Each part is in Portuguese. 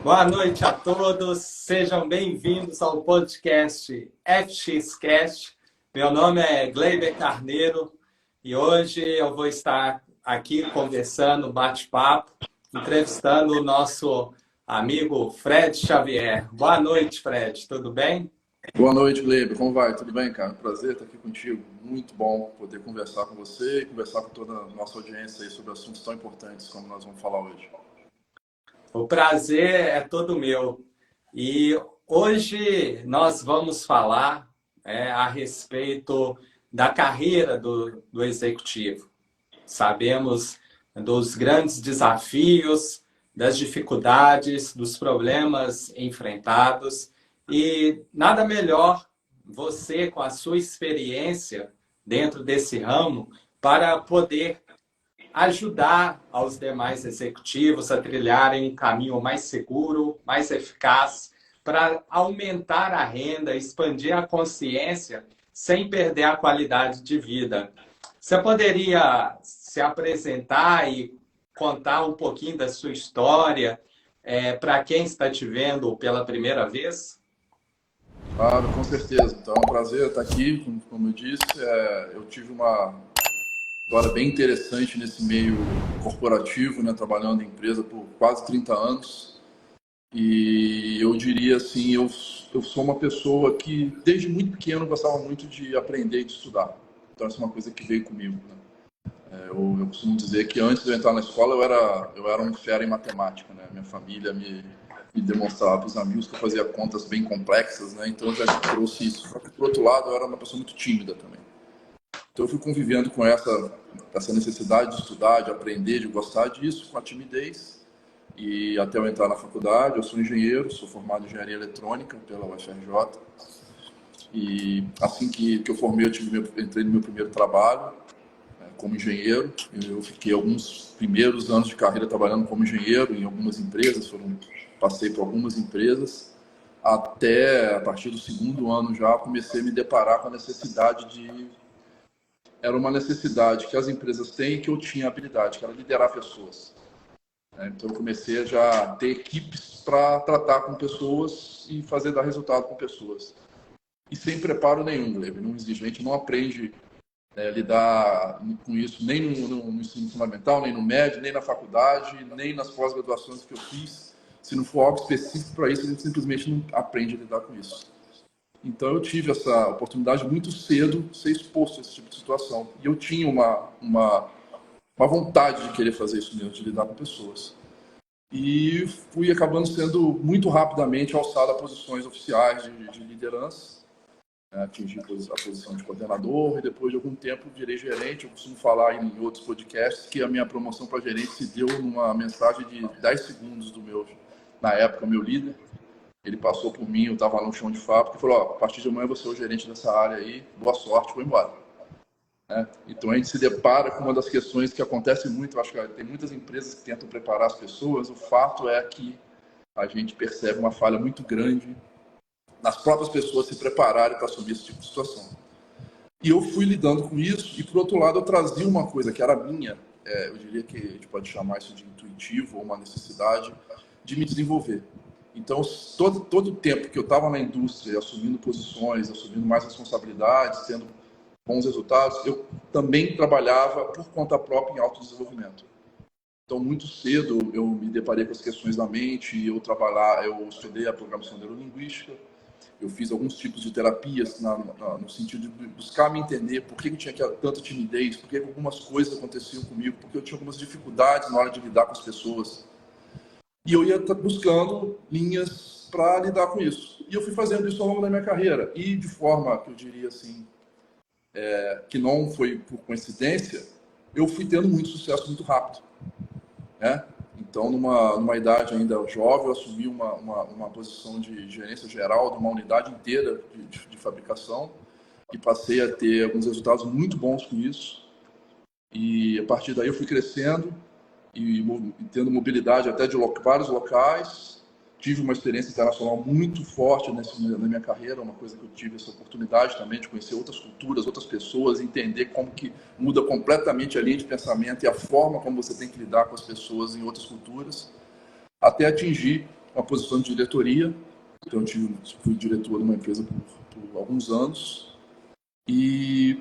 Boa noite a todos, sejam bem-vindos ao podcast FXCast. Meu nome é Gleiber Carneiro e hoje eu vou estar aqui conversando, bate-papo, entrevistando o nosso amigo Fred Xavier. Boa noite, Fred, tudo bem? Boa noite, Gleiber. Como vai? Tudo bem, cara? Prazer estar aqui contigo. Muito bom poder conversar com você e conversar com toda a nossa audiência aí sobre assuntos tão importantes como nós vamos falar hoje. O prazer é todo meu. E hoje nós vamos falar a respeito da carreira do executivo. Sabemos dos grandes desafios, das dificuldades, dos problemas enfrentados. E nada melhor você, com a sua experiência dentro desse ramo, para poder ajudar aos demais executivos a trilharem um caminho mais seguro, mais eficaz, para aumentar a renda, expandir a consciência, sem perder a qualidade de vida. Você poderia se apresentar e contar um pouquinho da sua história para quem está te vendo pela primeira vez? Claro, com certeza. Então é um prazer estar aqui. Como eu disse, eu tive uma história bem interessante nesse meio corporativo, né, trabalhando em empresa por quase 30 anos. E eu diria assim, eu sou uma pessoa que desde muito pequeno gostava muito de aprender e de estudar. Então essa é uma coisa que veio comigo, né? Eu costumo dizer que antes de eu entrar na escola eu era um fera em matemática, né? Minha família me demonstrava para os amigos que eu fazia contas bem complexas, né? Então eu já trouxe isso. Só que, por outro lado, eu era uma pessoa muito tímida também. Então eu fui convivendo com essa necessidade de estudar, de aprender, de gostar disso, com a timidez. E até eu entrar na faculdade, eu sou engenheiro, sou formado em engenharia eletrônica pela UFRJ. E assim que eu formei, entrei no meu primeiro trabalho como engenheiro. Eu fiquei alguns primeiros anos de carreira trabalhando como engenheiro em algumas empresas, passei por algumas empresas, até a partir do segundo ano já comecei a me deparar com a necessidade era uma necessidade que as empresas têm e que eu tinha habilidade, que era liderar pessoas. Então eu comecei a já ter equipes para tratar com pessoas e fazer dar resultado com pessoas. E sem preparo nenhum, Gleiber, não existe, a gente não aprende lidar com isso nem no ensino fundamental, nem no médio, nem na faculdade, nem nas pós-graduações que eu fiz. Se não for algo específico para isso, a gente simplesmente não aprende a lidar com isso. Então eu tive essa oportunidade muito cedo de ser exposto a esse tipo de situação. E eu tinha uma vontade de querer fazer isso mesmo, de lidar com pessoas. E fui acabando sendo muito rapidamente alçado a posições oficiais de liderança. Atingi a posição de coordenador e depois de algum tempo virei gerente. Eu costumo falar em outros podcasts que a minha promoção para gerente se deu numa mensagem de 10 segundos na época, meu líder. Ele passou por mim, eu estava lá no chão de fábrica e falou, a partir de amanhã você é o gerente dessa área aí, boa sorte, vou embora. Então a gente se depara com uma das questões que acontece muito, eu acho que tem muitas empresas que tentam preparar as pessoas, o fato é que a gente percebe uma falha muito grande nas próprias pessoas se prepararem para assumir esse tipo de situação. E eu fui lidando com isso, e por outro lado eu trazia uma coisa que era minha, eu diria que a gente pode chamar isso de intuitivo, ou uma necessidade de me desenvolver. Então, todo o tempo que eu estava na indústria, assumindo posições, assumindo mais responsabilidades, tendo bons resultados, eu também trabalhava por conta própria em autodesenvolvimento. Então, muito cedo, eu me deparei com as questões da mente, eu estudei a programação neurolinguística, eu fiz alguns tipos de terapias no sentido de buscar me entender por que eu tinha tanta timidez, por que algumas coisas aconteciam comigo, porque eu tinha algumas dificuldades na hora de lidar com as pessoas. E eu ia buscando linhas para lidar com isso. E eu fui fazendo isso ao longo da minha carreira. E de forma, que eu diria assim, que não foi por coincidência, eu fui tendo muito sucesso muito rápido. Então, numa idade ainda jovem, eu assumi uma posição de gerência geral de uma unidade inteira de fabricação e passei a ter alguns resultados muito bons com isso. E a partir daí eu fui crescendo e tendo mobilidade até de vários locais. Tive uma experiência internacional muito forte na minha carreira, uma coisa que eu tive essa oportunidade também de conhecer outras culturas, outras pessoas, entender como que muda completamente a linha de pensamento e a forma como você tem que lidar com as pessoas em outras culturas, até atingir uma posição de diretoria. Então, fui diretor de uma empresa por alguns anos. E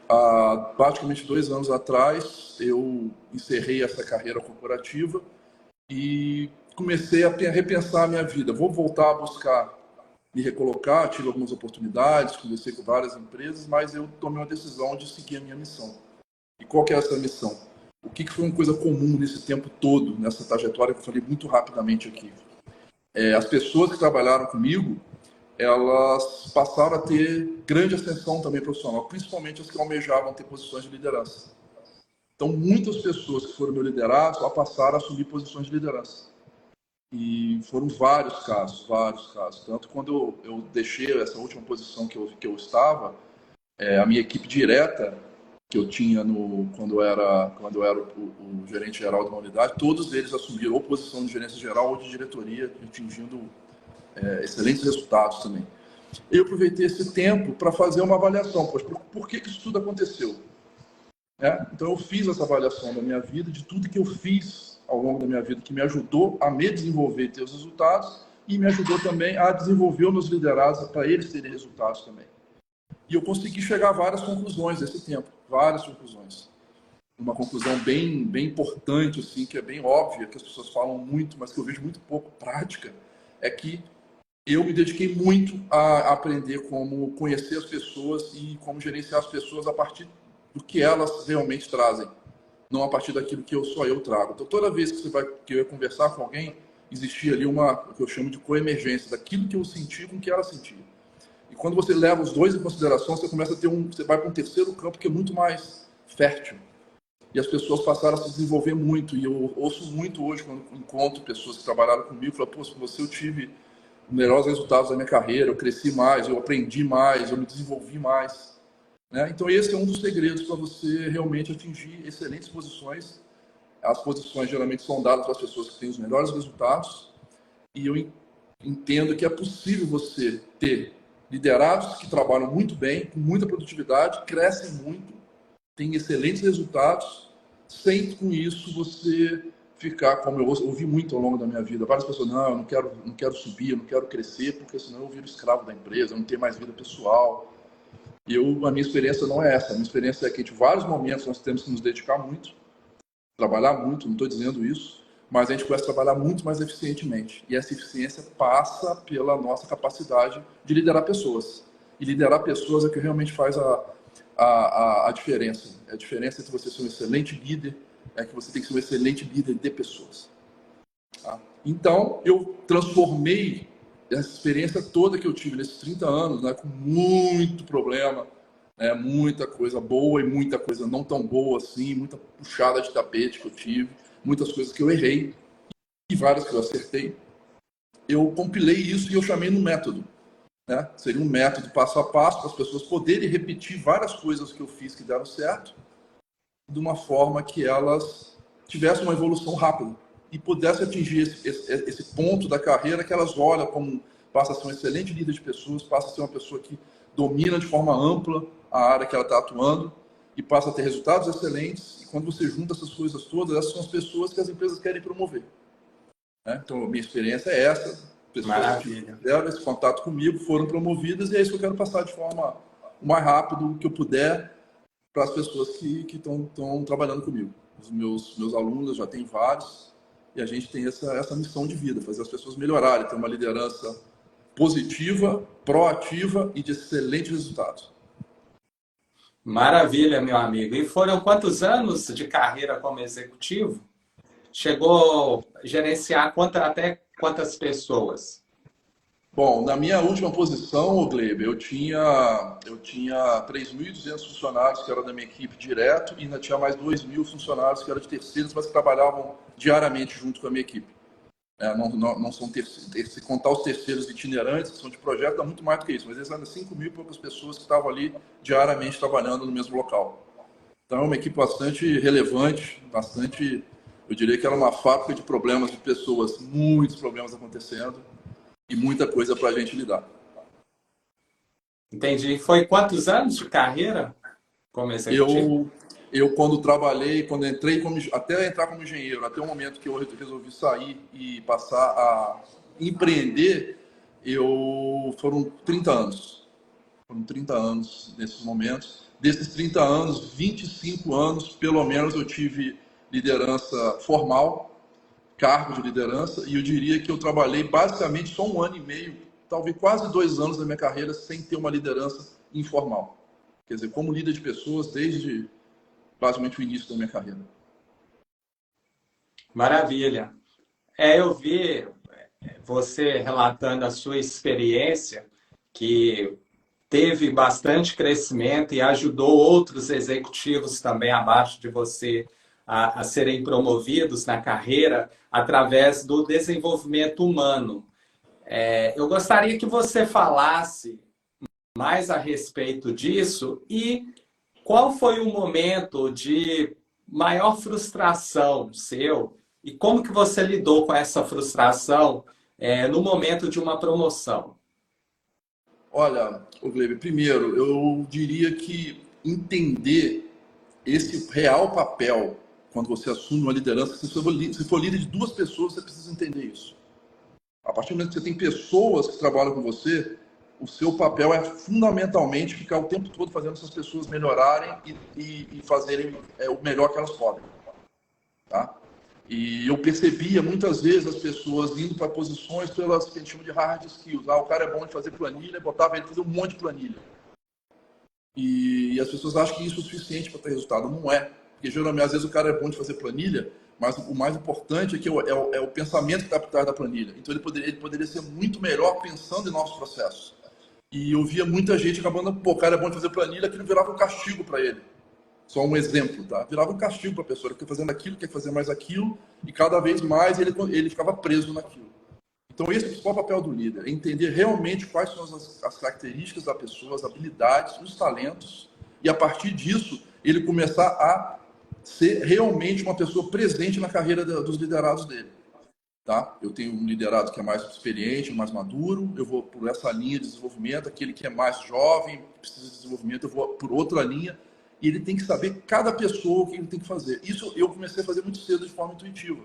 há praticamente 2 anos atrás, eu encerrei essa carreira corporativa e comecei a repensar a minha vida. Vou voltar a buscar me recolocar, tive algumas oportunidades, conversei com várias empresas, mas eu tomei uma decisão de seguir a minha missão. E qual que é essa missão? O que foi uma coisa comum nesse tempo todo, nessa trajetória que eu falei muito rapidamente aqui? As pessoas que trabalharam comigo, elas passaram a ter grande ascensão também profissional, principalmente as que almejavam ter posições de liderança. Então, muitas pessoas que foram meu liderados passaram a assumir posições de liderança. E foram vários casos. Tanto quando eu deixei essa última posição que eu estava, a minha equipe direta, que eu tinha quando eu era o gerente geral de uma unidade, todos eles assumiram ou posição de gerência geral ou de diretoria, atingindo excelentes resultados também. Eu aproveitei esse tempo para fazer uma avaliação. Por que isso tudo aconteceu? Então, eu fiz essa avaliação da minha vida, de tudo que eu fiz ao longo da minha vida, que me ajudou a me desenvolver e ter os resultados, e me ajudou também a desenvolver os meus liderados para eles terem resultados também. E eu consegui chegar a várias conclusões nesse tempo, várias conclusões. Uma conclusão bem importante, assim, que é bem óbvia, que as pessoas falam muito, mas que eu vejo muito pouco prática, é que eu me dediquei muito a aprender como conhecer as pessoas e como gerenciar as pessoas a partir do que elas realmente trazem, não a partir daquilo que só eu trago. Então, toda vez que eu ia conversar com alguém, existia ali o que eu chamo de coemergência, daquilo que eu senti com o que ela sentia. E quando você leva os dois em consideração, você começa a você vai para um terceiro campo que é muito mais fértil. E as pessoas passaram a se desenvolver muito. E eu ouço muito hoje, quando encontro pessoas que trabalharam comigo, falam, pô, com você eu tive os melhores resultados da minha carreira, eu cresci mais, eu aprendi mais, eu me desenvolvi mais. Então, esse é um dos segredos para você realmente atingir excelentes posições. As posições geralmente são dadas para as pessoas que têm os melhores resultados. E eu entendo que é possível você ter liderados que trabalham muito bem, com muita produtividade, crescem muito, têm excelentes resultados, sem com isso você ficar, como eu ouvi muito ao longo da minha vida, várias pessoas, não, eu não quero subir, eu não quero crescer, porque senão eu viro escravo da empresa, eu não tenho mais vida pessoal. E a minha experiência não é essa. A minha experiência é que, em vários momentos, nós temos que nos dedicar muito, trabalhar muito, não estou dizendo isso, mas a gente começa a trabalhar muito mais eficientemente. E essa eficiência passa pela nossa capacidade de liderar pessoas. E liderar pessoas é o que realmente faz a diferença. A diferença entre você ser um excelente líder é que você tem que ser um excelente líder de pessoas. Tá? Então, eu transformei essa experiência toda que eu tive nesses 30 anos, com muito problema, muita coisa boa e muita coisa não tão boa assim, muita puxada de tapete que eu tive, muitas coisas que eu errei e várias que eu acertei. Eu compilei isso e eu chamei no método. Seria um método passo a passo para as pessoas poderem repetir várias coisas que eu fiz que deram certo de uma forma que elas tivessem uma evolução rápida e pudessem atingir esse ponto da carreira que elas olham como passa a ser um excelente líder de pessoas, passa a ser uma pessoa que domina de forma ampla a área que ela está atuando e passa a ter resultados excelentes. E quando você junta essas coisas todas, essas são as pessoas que as empresas querem promover. Então, a minha experiência é essa. Pessoas que fizeram esse contato comigo foram promovidas e é isso que eu quero passar de forma o mais rápido que eu puder para as pessoas que estão trabalhando comigo. Os meus alunos, já tem vários, e a gente tem essa missão de vida, fazer as pessoas melhorarem, ter uma liderança positiva, proativa e de excelentes resultados. Maravilha, meu amigo. E foram quantos anos de carreira como executivo? Chegou a gerenciar até quantas pessoas? Bom, na minha última posição, Gleiber, eu tinha 3.200 funcionários que eram da minha equipe direto e ainda tinha mais 2.000 funcionários que eram de terceiros, mas que trabalhavam diariamente junto com a minha equipe. Não são terceiros, se contar os terceiros itinerantes, que são de projeto, dá muito mais do que isso, mas eles eram 5.000 e poucas pessoas que estavam ali diariamente trabalhando no mesmo local. Então, é uma equipe bastante relevante, eu diria que era uma fábrica de problemas de pessoas, muitos problemas acontecendo. E muita coisa para a gente lidar. Entendi. Foi quantos anos de carreira como executivo? Eu quando entrei até entrar como engenheiro, até o momento que eu resolvi sair e passar a empreender, foram 30 anos. Foram 30 anos nesses momentos. Desses 30 anos, 25 anos, pelo menos, eu tive liderança formal, cargo de liderança, e eu diria que eu trabalhei basicamente só 1 ano e meio, talvez quase 2 anos da minha carreira, sem ter uma liderança informal. Quer dizer, como líder de pessoas desde basicamente o início da minha carreira. Maravilha. Eu vi você relatando a sua experiência, que teve bastante crescimento e ajudou outros executivos também abaixo de você a serem promovidos na carreira através do desenvolvimento humano. Eu gostaria que você falasse mais a respeito disso e qual foi o momento de maior frustração seu e como que você lidou com essa frustração no momento de uma promoção? Olha, Glebe, primeiro, eu diria que entender esse real papel, quando você assume uma liderança, se for líder de 2 pessoas, você precisa entender isso. A partir do momento que você tem pessoas que trabalham com você, o seu papel é fundamentalmente ficar o tempo todo fazendo essas pessoas melhorarem e fazerem o melhor que elas podem. Tá? E eu percebia muitas vezes as pessoas indo para posições pelas que a gente chama de hard skills. O cara é bom de fazer planilha, botava ele fazer um monte de planilha. E as pessoas acham que isso é o suficiente para ter resultado. Não é. Porque geralmente, às vezes, o cara é bom de fazer planilha, mas o mais importante é que é o pensamento que está por trás da planilha. Então, ele poderia ser muito melhor pensando em nossos processos. E eu via muita gente acabando, o cara é bom de fazer planilha, aquilo virava um castigo para ele. Só um exemplo, tá? Virava um castigo para a pessoa. Ele quer fazendo aquilo, quer fazer mais aquilo, e cada vez mais ele ficava preso naquilo. Então, esse é o principal papel do líder, é entender realmente quais são as características da pessoa, as habilidades, os talentos, e a partir disso, ele começar a ser realmente uma pessoa presente na carreira dos liderados dele. Tá? Eu tenho um liderado que é mais experiente, mais maduro, eu vou por essa linha de desenvolvimento, aquele que é mais jovem, precisa de desenvolvimento, eu vou por outra linha, e ele tem que saber cada pessoa o que ele tem que fazer. Isso eu comecei a fazer muito cedo de forma intuitiva.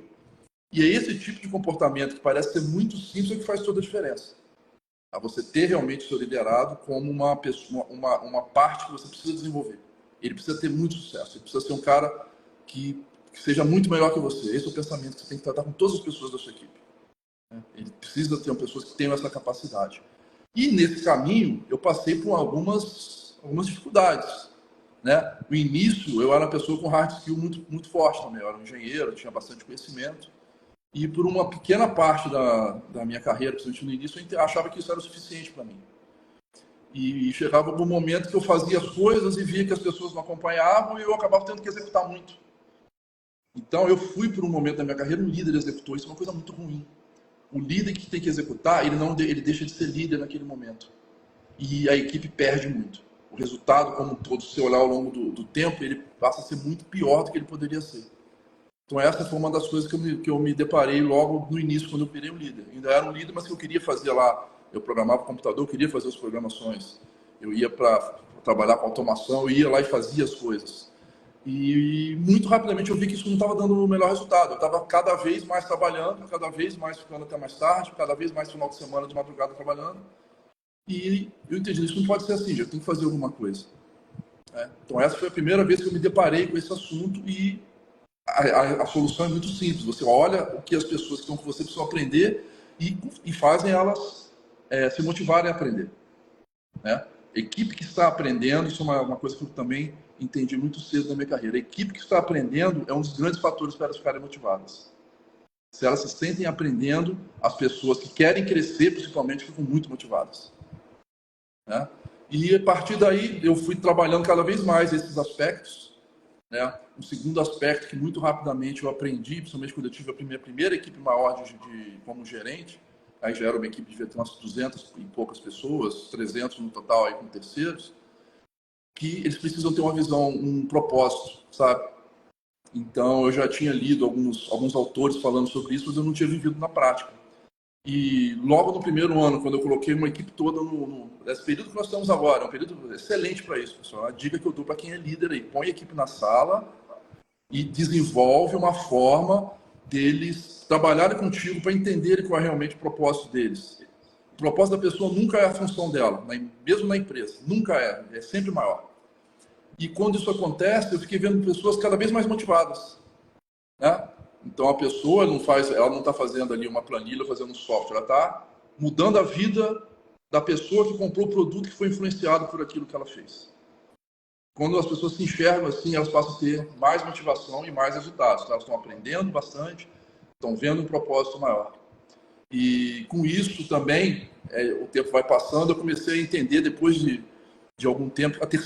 E é esse tipo de comportamento que parece ser muito simples que faz toda a diferença. A você ter realmente o seu liderado como uma parte que você precisa desenvolver. Ele precisa ter muito sucesso, ele precisa ser um cara que seja muito melhor que você. Esse é o pensamento que você tem que tratar com todas as pessoas da sua equipe. Ele precisa ter pessoas que tenham essa capacidade. E nesse caminho, eu passei por algumas dificuldades. Né? No início, eu era uma pessoa com hard skill muito, muito forte também. Eu era um engenheiro, tinha bastante conhecimento. E por uma pequena parte da minha carreira, principalmente no início, eu achava que isso era o suficiente para mim. E chegava um momento que eu fazia as coisas e via que as pessoas não acompanhavam e eu acabava tendo que executar muito. Então, eu fui por um momento da minha carreira, um líder executou. Isso é uma coisa muito ruim. O líder que tem que executar, ele deixa de ser líder naquele momento. E a equipe perde muito. O resultado, como um todo, se você olhar ao longo do tempo, ele passa a ser muito pior do que ele poderia ser. Então, essa foi uma das coisas que eu me deparei logo no início, quando eu virei um líder. Ainda era um líder, mas que eu queria fazer lá. Eu programava o computador, eu queria fazer as programações. Eu ia para trabalhar com automação, eu ia lá e fazia as coisas. E muito rapidamente eu vi que isso não estava dando o melhor resultado. Eu estava cada vez mais trabalhando, cada vez mais ficando até mais tarde, cada vez mais final de semana, de madrugada trabalhando. E eu entendi, isso não pode ser assim, eu tenho que fazer alguma coisa. Então, essa foi a primeira vez que eu me deparei com esse assunto e a solução é muito simples. Você olha o que as pessoas que estão com você precisam aprender e fazem elas se motivarem a aprender. Né? Equipe que está aprendendo, isso é uma coisa que eu também entendi muito cedo na minha carreira. A equipe que está aprendendo é um dos grandes fatores para elas ficarem motivadas. Se elas se sentem aprendendo, as pessoas que querem crescer, principalmente, ficam muito motivadas. Né? E a partir daí, eu fui trabalhando cada vez mais esses aspectos. Né? Um segundo aspecto que muito rapidamente eu aprendi, principalmente quando eu tive a minha primeira equipe maior como gerente, aí já era uma equipe de umas 200 e poucas pessoas, 300 no total aí com terceiros, que eles precisam ter uma visão, um propósito, sabe? Então, eu já tinha lido alguns autores falando sobre isso, mas eu não tinha vivido na prática. E logo no primeiro ano, quando eu coloquei uma equipe toda nesse período que nós estamos agora, é um período excelente para isso, pessoal. A dica que eu dou para quem é líder aí, põe a equipe na sala e desenvolve uma forma deles trabalharem contigo para entenderem qual é realmente o propósito deles. O propósito da pessoa nunca é a função dela, mesmo na empresa. Nunca é sempre maior. E quando isso acontece, eu fiquei vendo pessoas cada vez mais motivadas, né? Então a pessoa ela não está fazendo ali uma planilha, fazendo um software, ela está mudando a vida da pessoa que comprou o produto que foi influenciado por aquilo que ela fez. Quando as pessoas se enxergam assim, elas passam a ter mais motivação e mais resultados. Então, elas estão aprendendo bastante, estão vendo um propósito maior. E com isso também, o tempo vai passando, eu comecei a entender depois de algum tempo, o que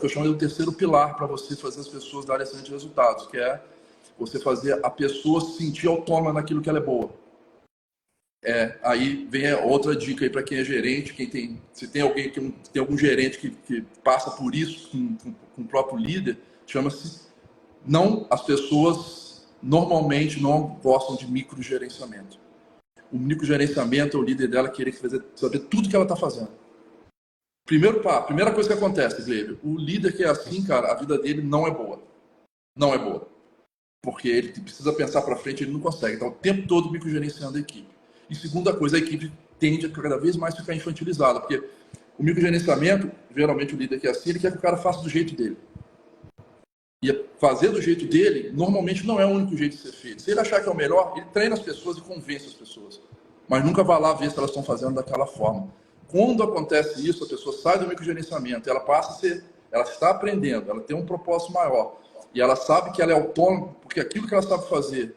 eu chamo de o terceiro pilar para você fazer as pessoas darem excelentes resultados, que é você fazer a pessoa se sentir autônoma naquilo que ela é boa. Aí vem outra dica aí para quem é gerente, se tem alguém tem algum gerente que passa por isso com o próprio líder, chama-se as pessoas normalmente não gostam de microgerenciamento. O microgerenciamento é o líder dela querer saber tudo que ela está fazendo. Primeira coisa que acontece, Gleiber, o líder que é assim, cara, a vida dele não é boa. Não é boa. Porque ele precisa pensar para frente, ele não consegue. Então, o tempo todo microgerenciando a equipe. E segunda coisa, a equipe tende a cada vez mais ficar infantilizada, porque o microgerenciamento, geralmente o líder que é assim, ele quer que o cara faça do jeito dele. E fazer do jeito dele, normalmente não é o único jeito de ser feito. Se ele achar que é o melhor, ele treina as pessoas e convence as pessoas. Mas nunca vai lá ver se elas estão fazendo daquela forma. Quando acontece isso, a pessoa sai do microgerenciamento, ela está aprendendo, ela tem um propósito maior. E ela sabe que ela é autônoma, porque aquilo que ela sabe fazer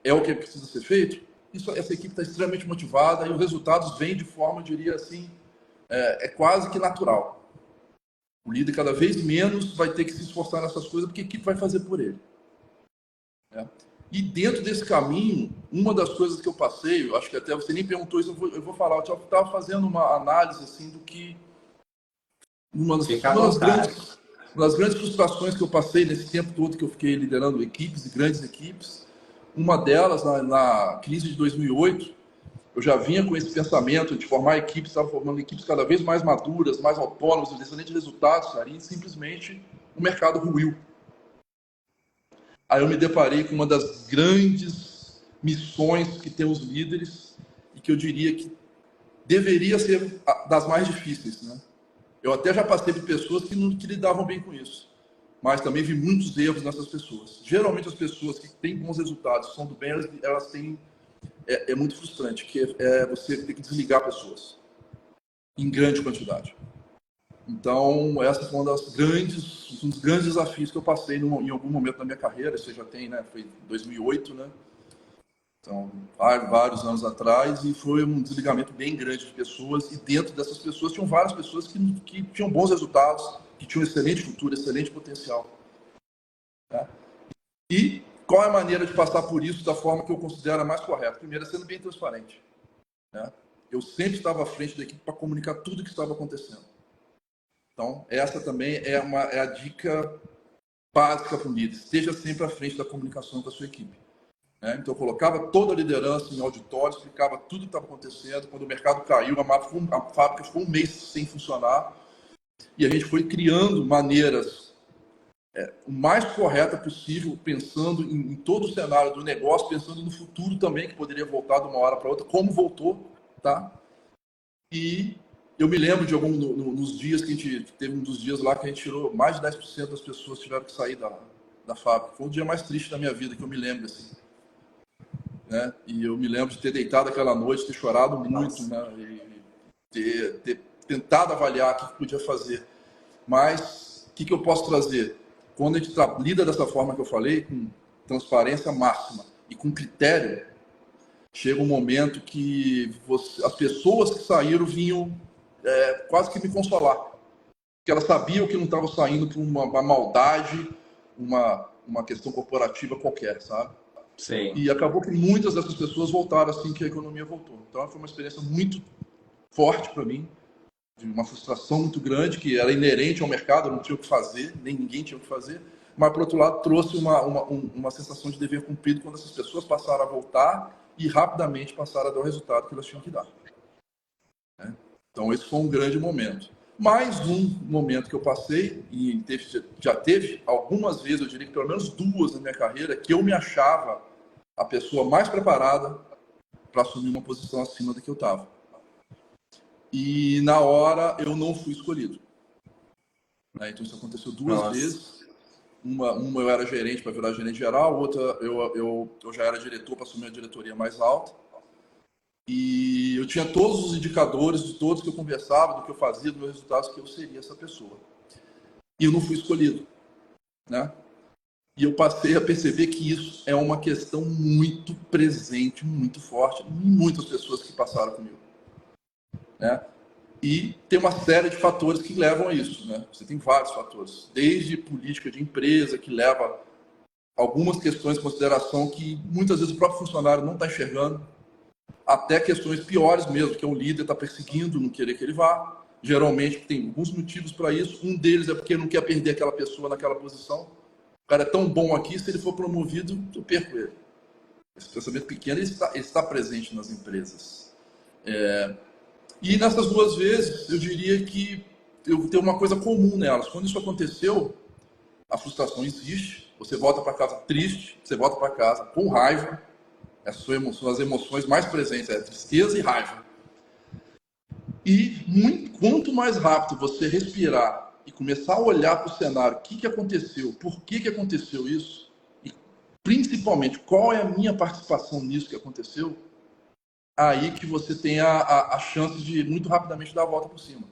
é o que precisa ser feito. Essa equipe está extremamente motivada e os resultados vêm de forma, eu diria assim, quase que natural. O líder cada vez menos vai ter que se esforçar nessas coisas porque a equipe vai fazer por ele. E dentro desse caminho, uma das coisas que eu passei, eu acho que até você nem perguntou isso, eu vou falar, eu estava fazendo uma análise assim do que uma das grandes frustrações que eu passei nesse tempo todo que eu fiquei liderando equipes e grandes equipes. Uma delas, na crise de 2008, eu já vinha com esse pensamento de formar equipes, estava formando equipes cada vez mais maduras, mais autônomas, com excelentes resultados, cara, e simplesmente o mercado ruiu. Aí eu me deparei com uma das grandes missões que tem os líderes e que eu diria que deveria ser das mais difíceis, né? Eu até já passei por pessoas que lidavam bem com isso, mas também vi muitos erros nessas pessoas. Geralmente as pessoas que têm bons resultados, são do bem, elas têm... É muito frustrante, que você ter que desligar pessoas em grande quantidade. Então, essa foi um dos grandes desafios que eu passei em algum momento da minha carreira. Você já tem, né? Foi em 2008, né? Então, vários anos atrás, e foi um desligamento bem grande de pessoas, e dentro dessas pessoas tinham várias pessoas que tinham bons resultados, que tinham excelente futuro, excelente potencial. Tá? E qual é a maneira de passar por isso da forma que eu considero a mais correta? Primeiro, sendo bem transparente. Né? Eu sempre estava à frente da equipe para comunicar tudo o que estava acontecendo. Então, essa também é a dica básica para o líder. Esteja sempre à frente da comunicação com a sua equipe. Né? Então, eu colocava toda a liderança em auditório, explicava tudo o que estava acontecendo. Quando o mercado caiu, a fábrica ficou um mês sem funcionar. E a gente foi criando maneiras o mais correta possível, pensando em todo o cenário do negócio, pensando no futuro também, que poderia voltar de uma hora para outra, como voltou. Tá? E eu me lembro de nos dias que a gente teve, um dos dias lá que a gente tirou mais de 10% das pessoas tiveram que sair da fábrica. Foi o dia mais triste da minha vida, que eu me lembro, assim. Né? E eu me lembro de ter deitado aquela noite, ter chorado muito, né? E ter tentado avaliar o que podia fazer. Mas, o que eu posso trazer? Quando a gente lida dessa forma que eu falei, com transparência máxima e com critério, chega um momento que as pessoas que saíram vinham quase que me consolar. Porque elas sabiam que não estavam saindo por uma maldade, uma questão corporativa qualquer, sabe? Sim. E acabou que muitas dessas pessoas voltaram assim que a economia voltou. Então foi uma experiência muito forte para mim, de uma frustração muito grande, que era inerente ao mercado, eu não tinha o que fazer, nem ninguém tinha o que fazer. Mas, por outro lado, trouxe uma sensação de dever cumprido quando essas pessoas passaram a voltar e rapidamente passaram a dar o resultado que elas tinham que dar. Então, esse foi um grande momento. Mais um momento que eu passei, e já teve algumas vezes, eu diria que pelo menos duas na minha carreira, que eu me achava a pessoa mais preparada para assumir uma posição acima da que eu estava. E na hora eu não fui escolhido. Né? Então isso aconteceu duas vezes. Uma eu era gerente para virar gerente geral, outra eu já era diretor para assumir a diretoria mais alta. E eu tinha todos os indicadores de todos que eu conversava, do que eu fazia, dos meus resultados, que eu seria essa pessoa. E eu não fui escolhido. Né? E eu passei a perceber que isso é uma questão muito presente, muito forte em muitas pessoas que passaram comigo. Né? E tem uma série de fatores que levam a isso. Né? Você tem vários fatores, desde política de empresa, que leva algumas questões em consideração que muitas vezes o próprio funcionário não está enxergando, até questões piores mesmo, que é o líder está perseguindo, não querer que ele vá. Geralmente tem alguns motivos para isso. Um deles é porque não quer perder aquela pessoa naquela posição. O cara é tão bom aqui, se ele for promovido, eu perco ele. Esse pensamento pequeno ele está presente nas empresas. E nessas duas vezes, eu diria que eu tenho uma coisa comum nelas. Quando isso aconteceu, a frustração existe. Você volta para casa triste, você volta para casa com raiva. Essas são as emoções mais presentes, tristeza e raiva. E quanto mais rápido você respirar e começar a olhar para o cenário, o que aconteceu, por que aconteceu isso, e principalmente qual é a minha participação nisso que aconteceu, aí que você tem a chance de muito rapidamente dar a volta por cima.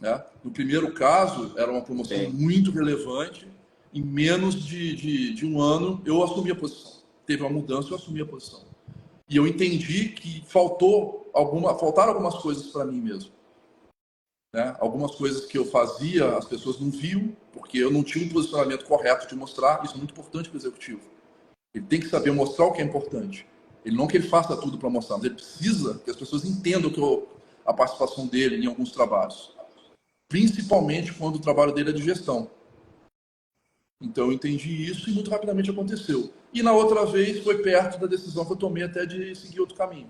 Né? No primeiro caso, era uma promoção muito relevante, em menos de um ano eu assumi a posição. Teve uma mudança, eu assumi a posição. E eu entendi que faltaram algumas coisas para mim mesmo. Né? Algumas coisas que eu fazia, as pessoas não viam, porque eu não tinha um posicionamento correto de mostrar. Isso é muito importante para o executivo. Ele tem que saber mostrar o que é importante. Ele não que ele faça tudo para mostrar, mas ele precisa que as pessoas entendam a participação dele em alguns trabalhos. Principalmente quando o trabalho dele é de gestão. Então eu entendi isso e muito rapidamente aconteceu. E na outra vez foi perto da decisão que eu tomei até de seguir outro caminho.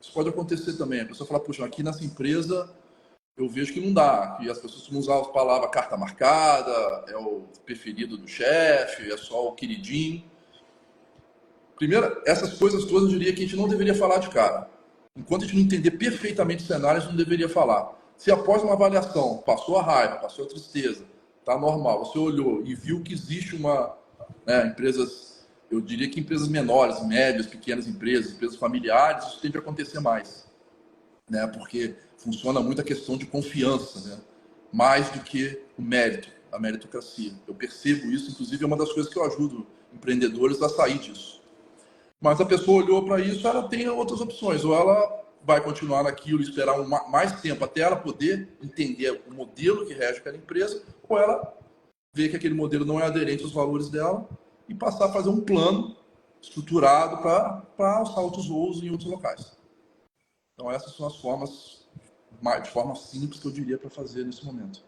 Isso pode acontecer também. A pessoa fala, puxa, aqui nessa empresa eu vejo que não dá. Que as pessoas vão usar a palavra carta marcada, é o preferido do chefe, é só o queridinho. Primeiro, essas coisas todas eu diria que a gente não deveria falar de cara. Enquanto a gente não entender perfeitamente o cenário, a gente não deveria falar. Se após uma avaliação passou a raiva, passou a tristeza, tá normal, você olhou e viu que existe empresas, eu diria que empresas menores, médias, pequenas empresas familiares, isso tende a acontecer mais. Né? Porque funciona muito a questão de confiança, né? Mais do que o mérito, a meritocracia. Eu percebo isso, inclusive é uma das coisas que eu ajudo empreendedores a sair disso. Mas a pessoa olhou para isso, ela tem outras opções. Ou ela vai continuar naquilo, esperar mais tempo até ela poder entender o modelo que rege aquela empresa, ou ela vê que aquele modelo não é aderente aos valores dela e passar a fazer um plano estruturado para alçar outros voos em outros locais. Então essas são as formas, de forma simples, que eu diria para fazer nesse momento.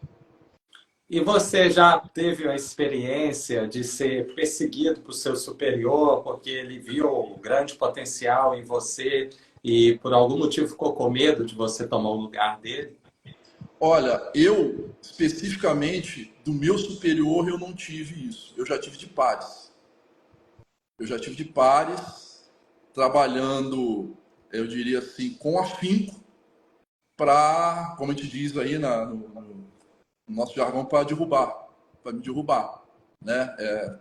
E você já teve a experiência de ser perseguido por seu superior porque ele viu o grande potencial em você e por algum motivo ficou com medo de você tomar o lugar dele? Olha, eu, especificamente, do meu superior, eu não tive isso. Eu já tive de pares. Eu já tive de pares, trabalhando, eu diria assim, com afinco, para, como a gente diz aí no nosso jargão, para me derrubar. Né?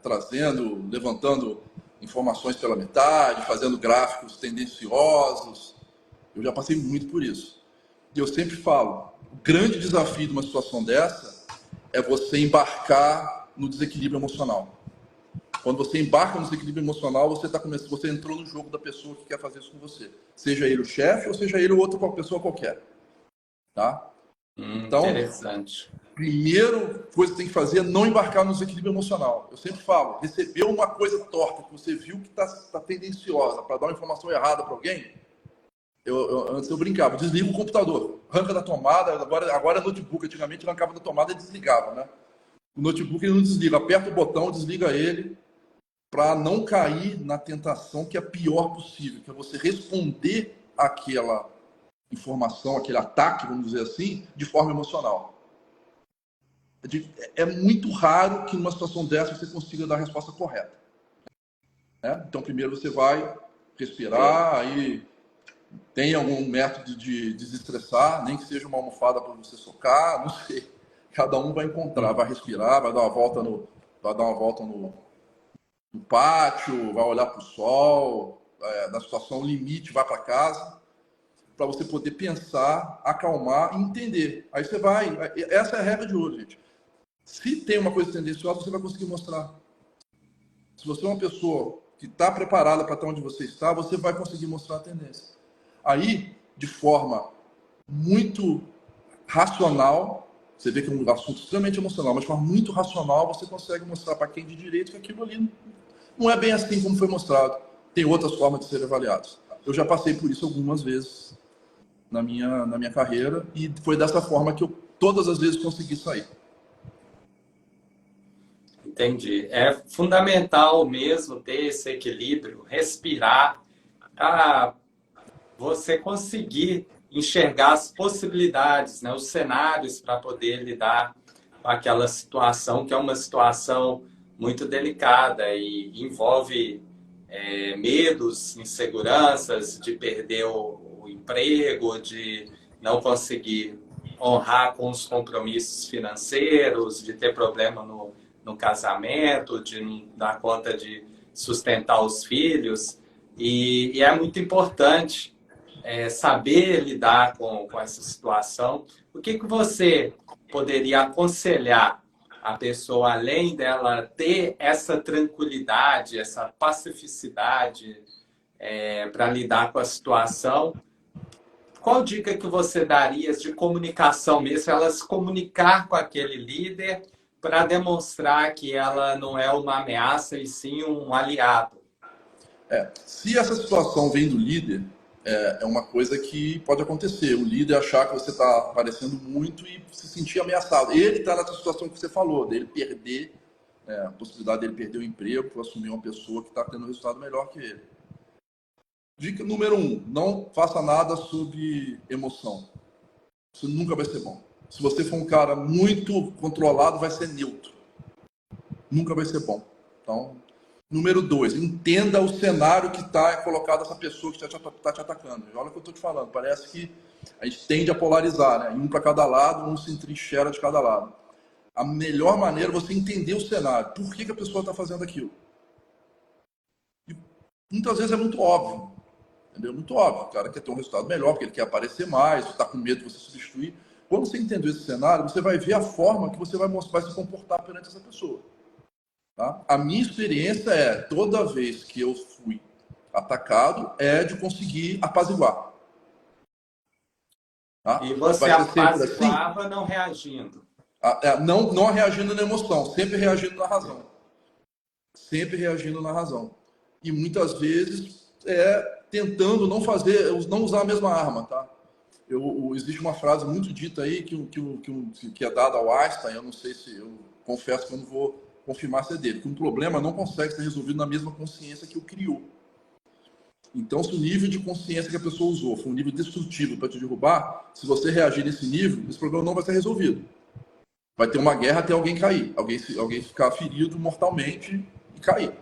Trazendo, levantando informações pela metade, fazendo gráficos tendenciosos. Eu já passei muito por isso. E eu sempre falo, o grande desafio de uma situação dessa é você embarcar no desequilíbrio emocional. Quando você embarca no desequilíbrio emocional, você entrou no jogo da pessoa que quer fazer isso com você. Seja ele o chefe ou seja ele outra pessoa qualquer. Tá? Então, interessante. Primeiro coisa que tem que fazer é não embarcar no desequilíbrio emocional. Eu sempre falo, recebeu uma coisa torta que você viu que está tendenciosa para dar uma informação errada para alguém, antes eu brincava, desliga o computador, arranca da tomada, agora é notebook, antigamente arrancava da tomada e desligava, né? O notebook ele não desliga, aperta o botão, desliga ele, para não cair na tentação que é a pior possível, que é você responder àquela informação, aquele ataque, vamos dizer assim, de forma emocional. É muito raro que numa situação dessa você consiga dar a resposta correta. né? Então, primeiro você vai respirar, aí tem algum método de desestressar, nem que seja uma almofada para você socar, não sei. Cada um vai encontrar, vai respirar, vai dar uma volta no pátio, vai olhar para o sol, na situação limite, vai para casa, para você poder pensar, acalmar e entender. Aí você vai. Essa é a regra de ouro, gente. Se tem uma coisa tendenciosa, você vai conseguir mostrar. Se você é uma pessoa que está preparada para estar onde você está, você vai conseguir mostrar a tendência. Aí, de forma muito racional, você vê que é um assunto extremamente emocional, mas de forma muito racional, você consegue mostrar para quem de direito que aquilo ali não é bem assim como foi mostrado. Tem outras formas de serem avaliados. Eu já passei por isso algumas vezes na minha carreira e foi dessa forma que eu todas as vezes consegui sair. Entendi. É fundamental mesmo ter esse equilíbrio, respirar, para você conseguir enxergar as possibilidades, né, os cenários para poder lidar com aquela situação, que é uma situação muito delicada e envolve medos, inseguranças de perder o emprego, de não conseguir honrar com os compromissos financeiros, de ter problema no casamento, de não dar conta de sustentar os filhos. E é muito importante saber lidar com essa situação. O que você poderia aconselhar a pessoa, além dela ter essa tranquilidade, essa pacificidade para lidar com a situação? Qual dica que você daria de comunicação mesmo, ela se comunicar com aquele líder para demonstrar que ela não é uma ameaça e sim um aliado? Se essa situação vem do líder, é uma coisa que pode acontecer. O líder achar que você está aparecendo muito e se sentir ameaçado. Ele está nessa situação que você falou, dele perder, a possibilidade dele perder o emprego para assumir uma pessoa que está tendo um resultado melhor que ele. Dica número 1, não faça nada sob emoção. Isso nunca vai ser bom. Se você for um cara muito controlado, vai ser neutro. Nunca vai ser bom. Então, número 2, entenda o cenário que está colocado essa pessoa que está te atacando. Olha o que eu estou te falando. Parece que a gente tende a polarizar, né? Um para cada lado, um se entrincheira de cada lado. A melhor maneira é você entender o cenário. Por que a pessoa está fazendo aquilo? E muitas vezes é muito óbvio. Entendeu? Muito óbvio. O cara quer ter um resultado melhor, porque ele quer aparecer mais, está com medo de você substituir. Quando você entender esse cenário, você vai ver a forma que você vai se comportar perante essa pessoa. Tá? A minha experiência toda vez que eu fui atacado, de conseguir apaziguar. Tá? E você apaziguava não reagindo? Não reagindo na emoção, sempre reagindo na razão. Sempre reagindo na razão. E muitas vezes tentando não usar a mesma arma, tá? Existe uma frase muito dita aí que é dada ao Einstein, eu não sei se, eu confesso que eu não vou confirmar se é dele, que um problema não consegue ser resolvido na mesma consciência que o criou. Então, se o nível de consciência que a pessoa usou for um nível destrutivo para te derrubar, se você reagir nesse nível, esse problema não vai ser resolvido. Vai ter uma guerra até alguém cair, alguém ficar ferido mortalmente e cair.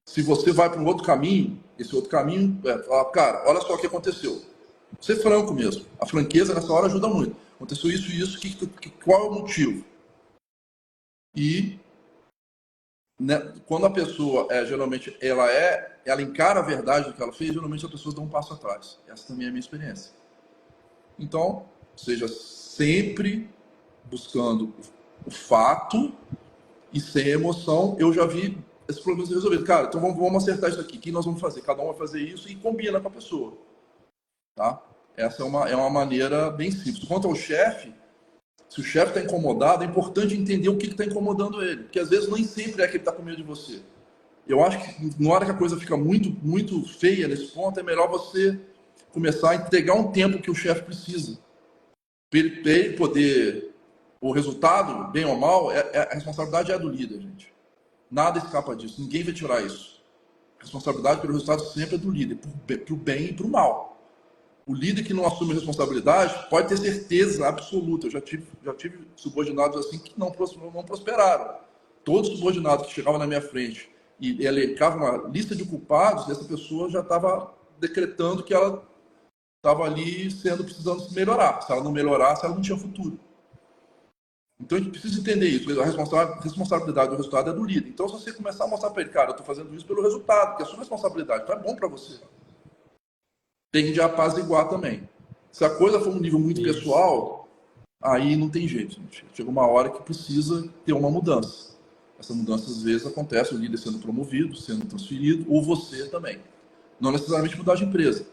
Se você vai para um outro caminho, esse outro caminho falar, cara, olha só o que aconteceu. Ser franco mesmo. A franqueza nessa hora ajuda muito. Aconteceu isso e isso, qual é o motivo? E né, quando a pessoa geralmente ela encara a verdade do que ela fez, geralmente as pessoas dão um passo atrás. Essa também é a minha experiência. Então, seja sempre buscando o fato e sem emoção. Eu já vi esse problema ser resolvido. Cara, então vamos acertar isso aqui. O que nós vamos fazer? Cada um vai fazer isso e combina com a pessoa. Tá? Essa é uma maneira bem simples. Quanto ao chefe, se o chefe está incomodado, é importante entender o que está incomodando ele. Porque às vezes nem sempre é que ele está com medo de você. Eu acho que na hora que a coisa fica muito, muito feia nesse ponto, é melhor você começar a entregar um tempo que o chefe precisa. Para ele poder... O resultado, bem ou mal, a responsabilidade é do líder, gente. Nada escapa disso. Ninguém vai tirar isso. A responsabilidade pelo resultado sempre é do líder, para o bem e para o mal. O líder que não assume responsabilidade pode ter certeza absoluta. Eu já tive subordinados assim que não prosperaram. Todos os subordinados que chegavam na minha frente e elencava uma lista de culpados, e essa pessoa já estava decretando que ela estava ali precisando se melhorar. Se ela não melhorasse, ela não tinha futuro. Então a gente precisa entender isso. A responsabilidade do resultado é do líder. Então, se você começar a mostrar para ele, cara, eu estou fazendo isso pelo resultado, porque a sua responsabilidade então é bom para você. Tende a apaziguar também. Se a coisa for um nível muito pessoal, aí não tem jeito, gente. Chega uma hora que precisa ter uma mudança. Essa mudança, às vezes, acontece o líder sendo promovido, sendo transferido, ou você também. Não necessariamente mudar de empresa.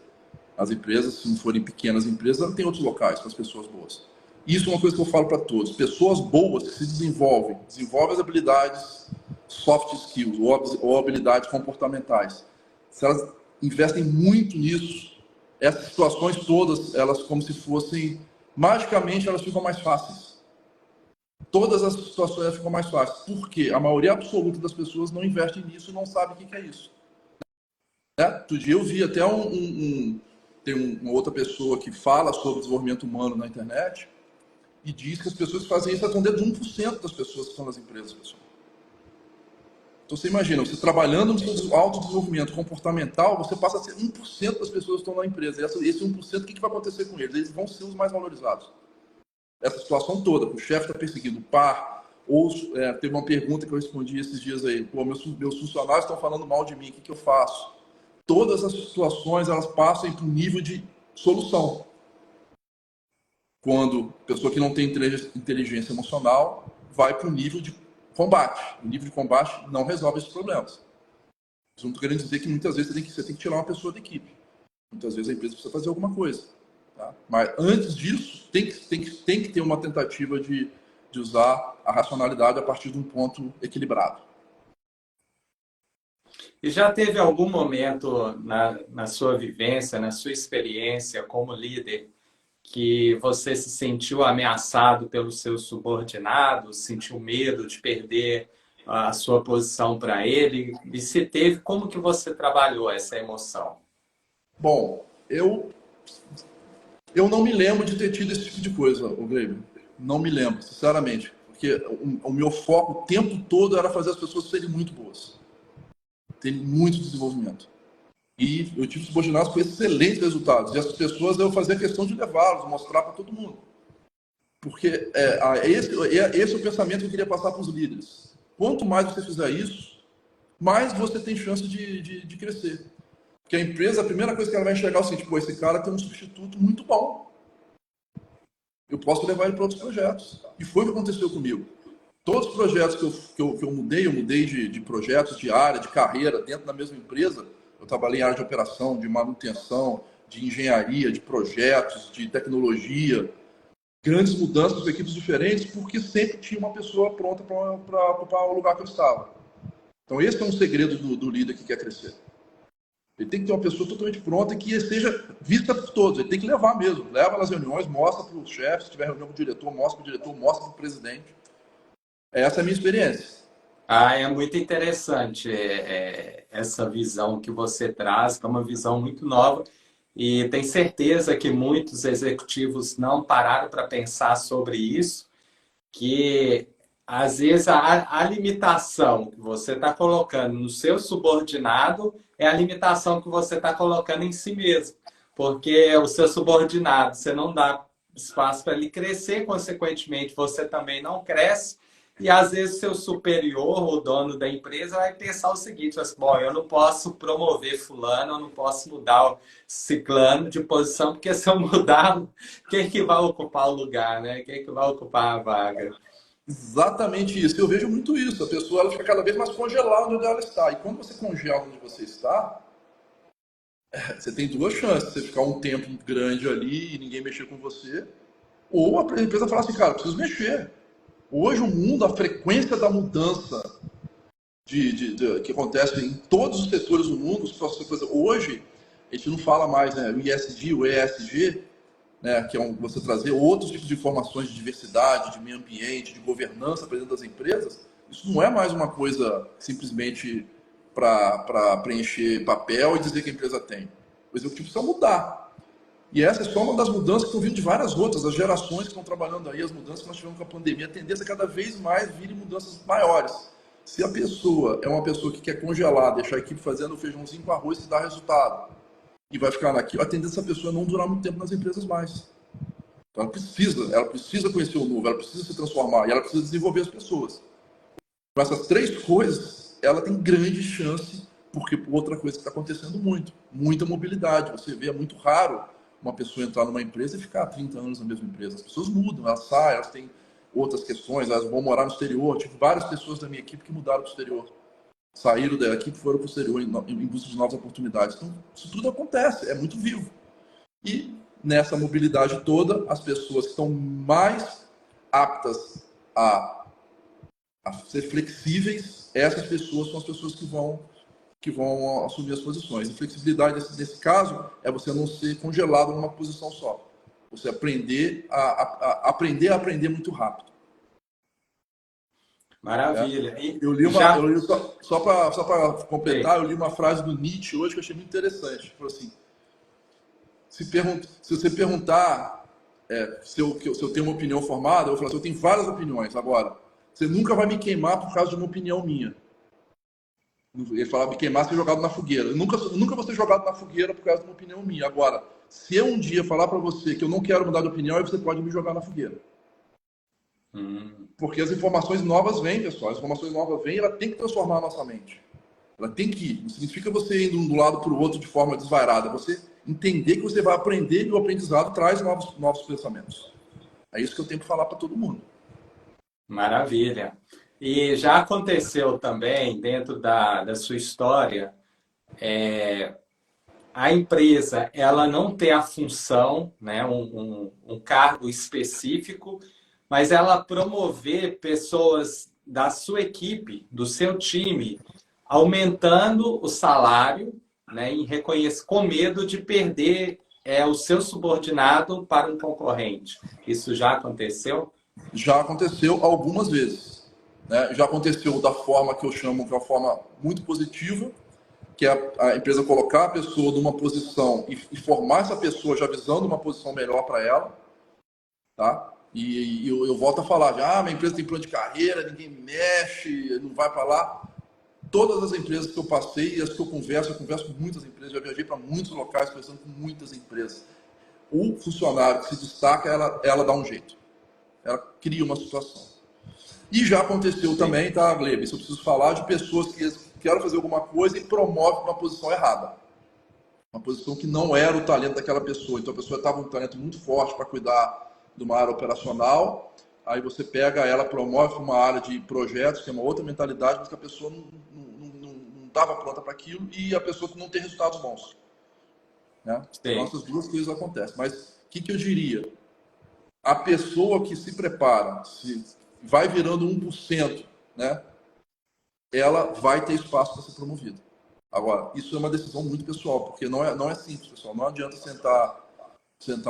As empresas, se não forem pequenas empresas, tem outros locais para as pessoas boas. Isso é uma coisa que eu falo para todos. Pessoas boas que se desenvolvem as habilidades soft skills ou habilidades comportamentais. Se elas investem muito nisso, essas situações todas, elas como se fossem, magicamente, elas ficam mais fáceis. Todas as situações ficam mais fáceis. Por quê? A maioria absoluta das pessoas não investe nisso e não sabe o que é isso. Outro dia eu vi até tem uma outra pessoa que fala sobre desenvolvimento humano na internet e diz que as pessoas que fazem isso atendem de 1% das pessoas que estão nas empresas, pessoal. Então você imagina, você trabalhando no seu autodesenvolvimento comportamental, você passa a ser 1% das pessoas que estão na empresa. E esse 1%, o que vai acontecer com eles? Eles vão ser os mais valorizados. Essa situação toda, o chefe está perseguindo o par, ou teve uma pergunta que eu respondi esses dias aí, pô, meus funcionários estão falando mal de mim, o que eu faço? Todas as situações, elas passam para um nível de solução. Quando a pessoa que não tem inteligência emocional vai para o nível de combate. O nível de combate não resolve esses problemas. Isso não estou querendo dizer que muitas vezes você tem que tirar uma pessoa da equipe. Muitas vezes a empresa precisa fazer alguma coisa. Tá? Mas antes disso, tem que ter uma tentativa de usar a racionalidade a partir de um ponto equilibrado. E já teve algum momento na sua vivência, na sua experiência como líder, que você se sentiu ameaçado pelos seus subordinados, sentiu medo de perder a sua posição para ele? E se teve, como que você trabalhou essa emoção? Bom, eu não me lembro de ter tido esse tipo de coisa, Grêmio. Não me lembro, sinceramente. Porque o meu foco o tempo todo era fazer as pessoas serem muito boas. Ter muito desenvolvimento. E eu tive subordinados com excelentes resultados. E essas pessoas eu fazia questão de levá-los, mostrar para todo mundo. Porque esse é o pensamento que eu queria passar para os líderes. Quanto mais você fizer isso, mais você tem chance de crescer. Porque a empresa, a primeira coisa que ela vai enxergar é o seguinte, pô, esse cara tem um substituto muito bom. Eu posso levar ele para outros projetos. E foi o que aconteceu comigo. Todos os projetos que eu mudei de projetos, de área, de carreira, dentro da mesma empresa. Eu trabalhei em área de operação, de manutenção, de engenharia, de projetos, de tecnologia. Grandes mudanças com equipes diferentes, porque sempre tinha uma pessoa pronta para ocupar o lugar que eu estava. Então esse é um segredo do líder que quer crescer. Ele tem que ter uma pessoa totalmente pronta que seja vista por todos. Ele tem que levar mesmo. Leva nas reuniões, mostra para os chefes, se tiver reunião com o diretor, mostra para o diretor, mostra para o presidente. Essa é a minha experiência. É muito interessante essa visão que você traz, que é uma visão muito nova. E tenho certeza que muitos executivos não pararam para pensar sobre isso, que às vezes a limitação que você está colocando no seu subordinado é a limitação que você está colocando em si mesmo. Porque o seu subordinado, você não dá espaço para ele crescer, consequentemente você também não cresce. E às vezes seu superior, o dono da empresa, vai pensar o seguinte, assim, bom, eu não posso promover fulano, eu não posso mudar o ciclano de posição, porque se eu mudar, quem que vai ocupar o lugar, né? Quem que vai ocupar a vaga? Exatamente isso. Eu vejo muito isso. A pessoa ela fica cada vez mais congelada onde ela está. E quando você congela onde você está, você tem duas chances. Você ficar um tempo grande ali e ninguém mexer com você. Ou a empresa falar assim, cara, eu preciso mexer. Hoje o mundo, a frequência da mudança que acontece em todos os setores do mundo, hoje a gente não fala mais o ISD, o ESG, né, que é você trazer outros tipos de informações de diversidade, de meio ambiente, de governança para dentro das empresas. Isso não é mais uma coisa simplesmente para preencher papel e dizer que a empresa tem. O executivo precisa mudar. E essa é só uma das mudanças que estão vindo de várias outras. As gerações que estão trabalhando aí, as mudanças que nós tivemos com a pandemia, a tendência é cada vez mais virem mudanças maiores. Se a pessoa é uma pessoa que quer congelar, deixar a equipe fazendo o feijãozinho com arroz que dá resultado, e vai ficar naquilo, a tendência dessa pessoa é não durar muito tempo nas empresas mais. Então ela precisa conhecer o novo, ela precisa se transformar, e ela precisa desenvolver as pessoas. Com essas três coisas, ela tem grande chance, porque outra coisa que está acontecendo muita mobilidade. Você vê, é muito raro uma pessoa entrar numa empresa e ficar 30 anos na mesma empresa. As pessoas mudam, elas saem, elas têm outras questões, elas vão morar no exterior. Tive várias pessoas da minha equipe que mudaram para o exterior. Saíram da equipe e foram para o exterior em busca de novas oportunidades. Então, isso tudo acontece, é muito vivo. E nessa mobilidade toda, as pessoas que estão mais aptas a ser flexíveis, essas pessoas são as pessoas que vão assumir as posições. E flexibilidade, nesse caso, é você não ser congelado numa posição só. Você aprender a aprender muito rápido. Maravilha. Eu li só para completar, eu li uma frase do Nietzsche hoje que eu achei muito interessante. Falou assim, se você perguntar se eu tenho uma opinião formada, eu vou falar assim, eu tenho várias opiniões. Agora, você nunca vai me queimar por causa de uma opinião minha. Ele falava me queimar ser jogado na fogueira. Eu nunca vou ser jogado na fogueira por causa de uma opinião minha. Agora, se eu um dia falar para você que eu não quero mudar de opinião, aí você pode me jogar na fogueira. Porque as informações novas vêm, pessoal. As informações novas vêm e ela tem que transformar a nossa mente. Ela tem que ir. Não significa você indo de um lado para o outro de forma desvairada. Você entender que você vai aprender e o aprendizado traz novos pensamentos. É isso que eu tenho que falar para todo mundo. Maravilha. E já aconteceu também, dentro da sua história, a empresa ela não ter a função, né, um cargo específico, mas ela promover pessoas da sua equipe, do seu time, aumentando o salário, né, e reconhecer, com medo de perder o seu subordinado para um concorrente. Isso já aconteceu? Já aconteceu algumas vezes. Né? Já aconteceu da forma que eu chamo, que é uma forma muito positiva, que é a empresa colocar a pessoa numa posição e formar essa pessoa já visando uma posição melhor para ela. Tá? E eu volto a falar, minha empresa tem plano de carreira, ninguém mexe, não vai para lá. Todas as empresas que eu passei e as que eu converso com muitas empresas, já viajei para muitos locais, conversando com muitas empresas. O funcionário que se destaca, ela dá um jeito. Ela cria uma situação. E já aconteceu também, tá, Glebe? Isso eu preciso falar de pessoas que querem fazer alguma coisa e promovem uma posição errada. Uma posição que não era o talento daquela pessoa. Então a pessoa estava com um talento muito forte para cuidar de uma área operacional, aí você pega ela, promove uma área de projetos, que é uma outra mentalidade, mas que a pessoa não estava pronta para aquilo e a pessoa que não tem resultados bons. Né? Então essas duas coisas acontecem. Mas o que eu diria? A pessoa que se prepara, se vai virando 1%, né? Ela vai ter espaço para ser promovida. Agora, isso é uma decisão muito pessoal, porque não é simples, pessoal. Não adianta sentar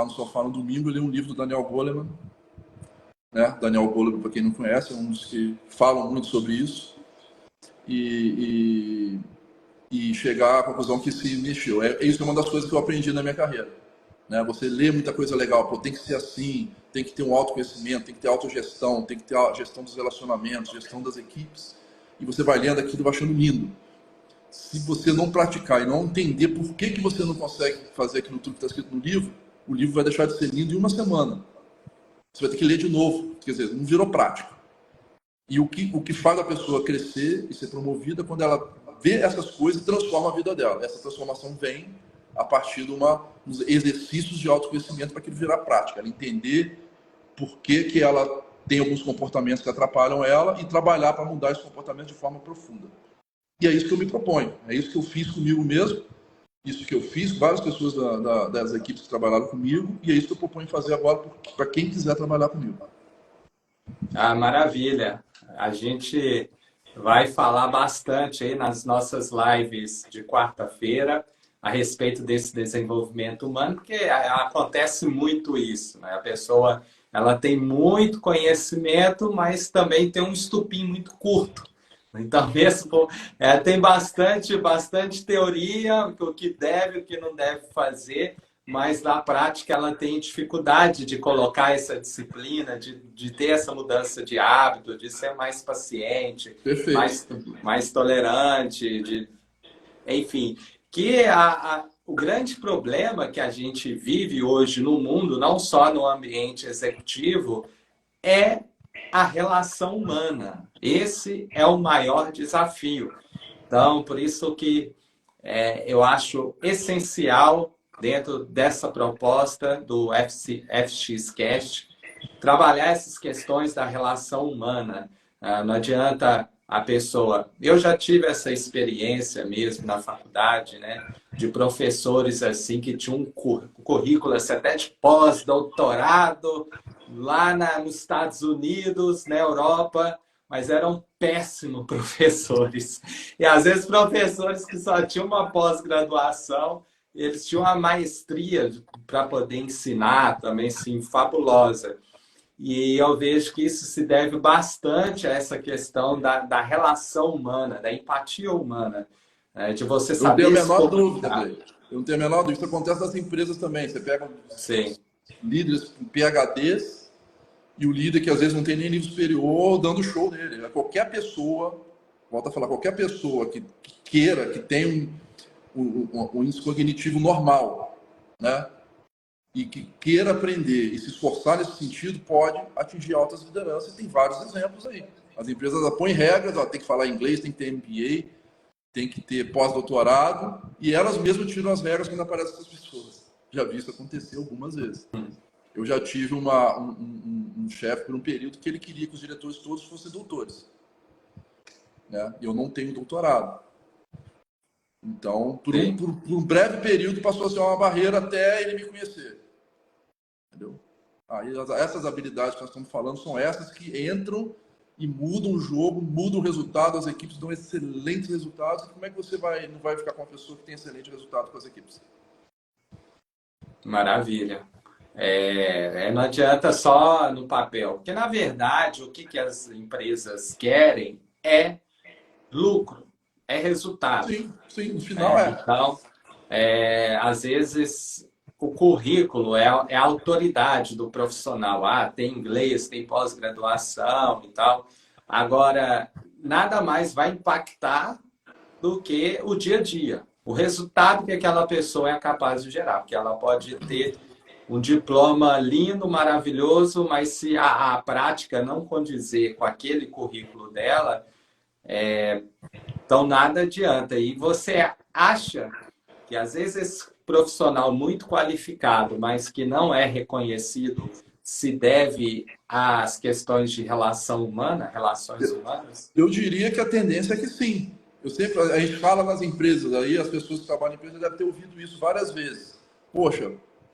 no sofá no domingo e ler um livro do Daniel Goleman. Né? Daniel Goleman, para quem não conhece, é um dos que falam muito sobre isso. E chegar à conclusão que se mexeu. Isso é uma das coisas que eu aprendi na minha carreira. Né? Você lê muita coisa legal, tem que ser assim, tem que ter um autoconhecimento, tem que ter autogestão, tem que ter a gestão dos relacionamentos, gestão das equipes. E você vai lendo aquilo e vai achando lindo. Se você não praticar e não entender por que você não consegue fazer aquilo tudo que está escrito no livro, o livro vai deixar de ser lindo em uma semana. Você vai ter que ler de novo. Quer dizer, não virou prático. E o que faz a pessoa crescer e ser promovida é quando ela vê essas coisas e transforma a vida dela. Essa transformação vem a partir dos exercícios de autoconhecimento para aquilo virar prática. Ela entender por que ela tem alguns comportamentos que atrapalham ela e trabalhar para mudar esse comportamento de forma profunda. E é isso que eu me proponho. É isso que eu fiz comigo mesmo. Isso que eu fiz, várias pessoas das equipes que trabalharam comigo, e é isso que eu proponho fazer agora para quem quiser trabalhar comigo. Maravilha. A gente vai falar bastante aí nas nossas lives de quarta-feira a respeito desse desenvolvimento humano, porque acontece muito isso, né? A pessoa ela tem muito conhecimento, mas também tem um estupim muito curto. Então, mesmo tem bastante teoria, o que deve, o que não deve fazer, mas na prática ela tem dificuldade de colocar essa disciplina, de ter essa mudança de hábito, de ser mais paciente, Perfeito. mais tolerante, enfim. O grande problema que a gente vive hoje no mundo, não só no ambiente executivo, é a relação humana. Esse é o maior desafio. Então, por isso que eu acho essencial, dentro dessa proposta do FXCast, trabalhar essas questões da relação humana. Não adianta a pessoa... Eu já tive essa experiência mesmo na faculdade, né? De professores assim que tinham um currículo assim, até de pós-doutorado lá nos Estados Unidos, na Europa, mas eram péssimos professores. E às vezes professores que só tinham uma pós-graduação, eles tinham uma maestria para poder ensinar também, sim, fabulosa. E eu vejo que isso se deve bastante a essa questão da relação humana, da empatia humana, né? De você Eu não tenho a saber se menor dúvida, comunicar. Blake. Eu não tenho a menor dúvida. Isso acontece nas empresas também. Você pega Sim, líderes com PhDs e o líder que às vezes não tem nem nível superior dando show nele. Qualquer pessoa, volta a falar, qualquer pessoa que queira, que tenha um índice cognitivo normal, né? E que queira aprender e se esforçar nesse sentido, pode atingir altas lideranças. E tem vários exemplos aí. As empresas põem regras, ó, tem que falar inglês, tem que ter MBA, tem que ter pós-doutorado, e elas mesmas tiram as regras quando aparecem essas pessoas. Já vi isso acontecer algumas vezes. Eu já tive um chefe por um período que ele queria que os diretores todos fossem doutores, né? Eu não tenho doutorado. Então, por um breve período, passou a ser uma barreira até ele me conhecer. Entendeu? Aí, essas habilidades que nós estamos falando são essas que entram e mudam o jogo, mudam o resultado, as equipes dão excelentes resultados. Como é que você não vai ficar com uma pessoa que tem excelente resultado com as equipes? maravilha. Não adianta só no papel, porque na verdade o que as empresas querem é lucro, é resultado. Sim, no final é. Então, às vezes o currículo é a autoridade do profissional. Tem inglês, tem pós-graduação e tal. Agora, nada mais vai impactar do que o dia a dia. O resultado que aquela pessoa é capaz de gerar. Porque ela pode ter um diploma lindo, maravilhoso, mas se a prática não condizer com aquele currículo dela, então nada adianta. E você acha que às vezes esse profissional muito qualificado, mas que não é reconhecido, se deve às questões de relação humana, relações humanas? Eu diria que a tendência é que sim. A gente fala nas empresas aí, as pessoas que trabalham em empresas devem ter ouvido isso várias vezes. Poxa,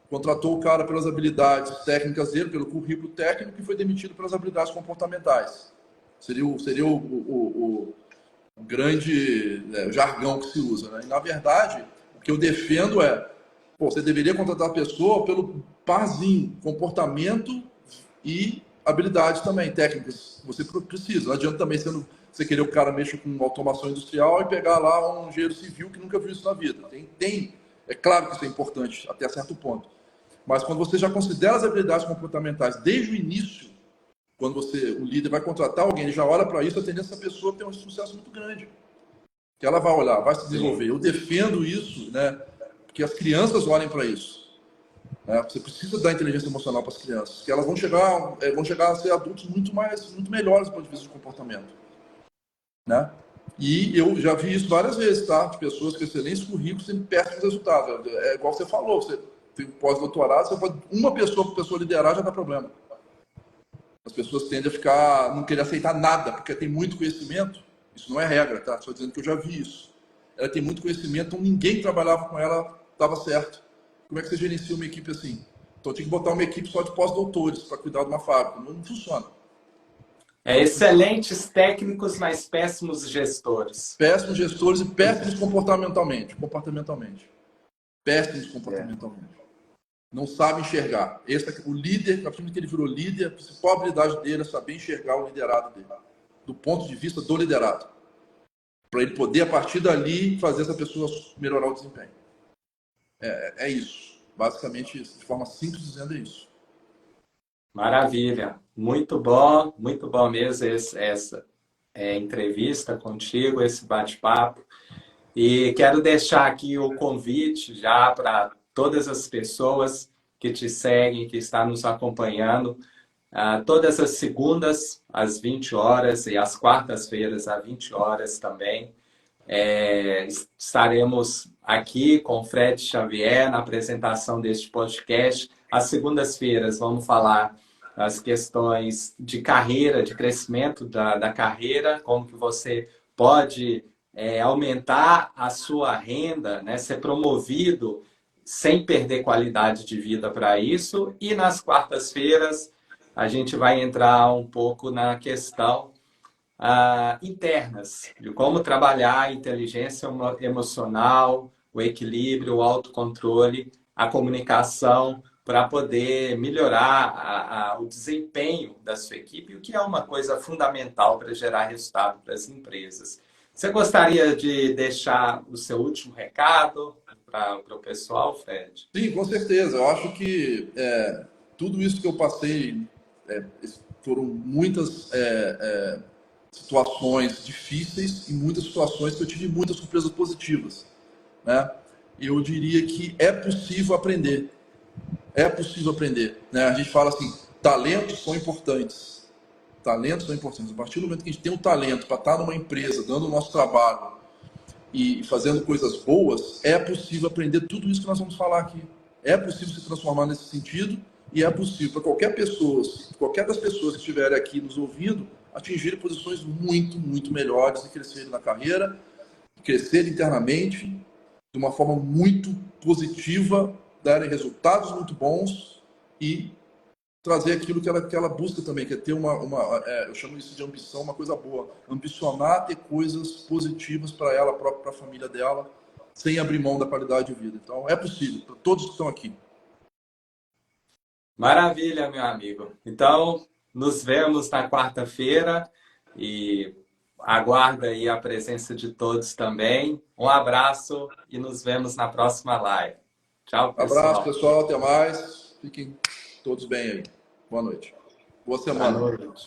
contratou o cara pelas habilidades técnicas dele, pelo currículo técnico, e foi demitido pelas habilidades comportamentais. Seria o grande jargão que se usa, né? E, na verdade, o que eu defendo você deveria contratar a pessoa pelo parzinho, comportamento e habilidades também, técnicas. Você precisa. Não adianta também você querer o cara mexer com automação industrial e pegar lá um engenheiro civil que nunca viu isso na vida. É claro que isso é importante até certo ponto. Mas quando você já considera as habilidades comportamentais desde o início, quando o líder vai contratar alguém, ele já olha para isso, a tendência dessa pessoa ter um sucesso muito grande. Que ela vai olhar, vai se desenvolver. Eu defendo isso, né? Porque as crianças olhem para isso. Né? Você precisa dar inteligência emocional para as crianças, que elas vão chegar a ser adultos muito melhores do ponto de vista de comportamento. Né? E eu já vi isso várias vezes, tá? De pessoas com excelentes currículos sem péssimos resultados. É igual você falou, você tem pós-doutorado, uma pessoa liderar já dá problema. As pessoas tendem a não querer aceitar nada, porque tem muito conhecimento. Isso não é regra, tá? Só dizendo que eu já vi isso. Ela tem muito conhecimento, então ninguém que trabalhava com ela estava certo. Como é que você gerencia uma equipe assim? Então tinha que botar uma equipe só de pós-doutores para cuidar de uma fábrica. Não funciona. Excelentes técnicos, mas péssimos gestores. Péssimos gestores e péssimos comportamentalmente. Péssimos comportamentalmente. Não sabe enxergar. O líder, a partir do que ele virou líder, a principal habilidade dele é saber enxergar o liderado dele. Do ponto de vista do liderado. Para ele poder, a partir dali, fazer essa pessoa melhorar o desempenho. É isso. basicamente, de forma simples dizendo, é isso. Maravilha, muito bom mesmo essa entrevista contigo, esse bate-papo. E quero deixar aqui o convite já para todas as pessoas que te seguem, que estão nos acompanhando, todas as segundas às 20 horas e às quartas-feiras às 20 horas também. Estaremos aqui com o Fred Xavier na apresentação deste podcast. Às segundas-feiras vamos falar as questões de carreira, de crescimento da carreira, como que você pode aumentar a sua renda, né, ser promovido sem perder qualidade de vida para isso. E nas quartas-feiras a gente vai entrar um pouco na questão internas, de como trabalhar a inteligência emocional, o equilíbrio, o autocontrole, a comunicação, para poder melhorar o desempenho da sua equipe, o que é uma coisa fundamental para gerar resultado para as empresas. Você gostaria de deixar o seu último recado para o pessoal, Fred? Sim, com certeza. Eu acho que tudo isso que eu passei foram muitas situações difíceis e muitas situações que eu tive muitas surpresas positivas, né? Eu diria que é possível aprender. É possível aprender, né? A gente fala assim, talentos são importantes. Talentos são importantes. A partir do momento que a gente tem um talento para estar numa empresa, dando o nosso trabalho e fazendo coisas boas, é possível aprender tudo isso que nós vamos falar aqui. É possível se transformar nesse sentido e é possível para qualquer das pessoas que estiverem aqui nos ouvindo, atingirem posições muito, muito melhores e crescerem na carreira, crescer internamente de uma forma muito positiva, darem resultados muito bons e trazer aquilo que ela busca também, que é ter eu chamo isso de ambição, uma coisa boa. Ambicionar ter coisas positivas para ela, para a família dela, sem abrir mão da qualidade de vida. Então, é possível, para todos que estão aqui. Maravilha, meu amigo. Então, nos vemos na quarta-feira e aguarda aí a presença de todos também. Um abraço e nos vemos na próxima live. Tchau, Abraço, pessoal. pessoal. Até mais. Fiquem todos bem aí. Boa noite. Boa Boa semana. noite.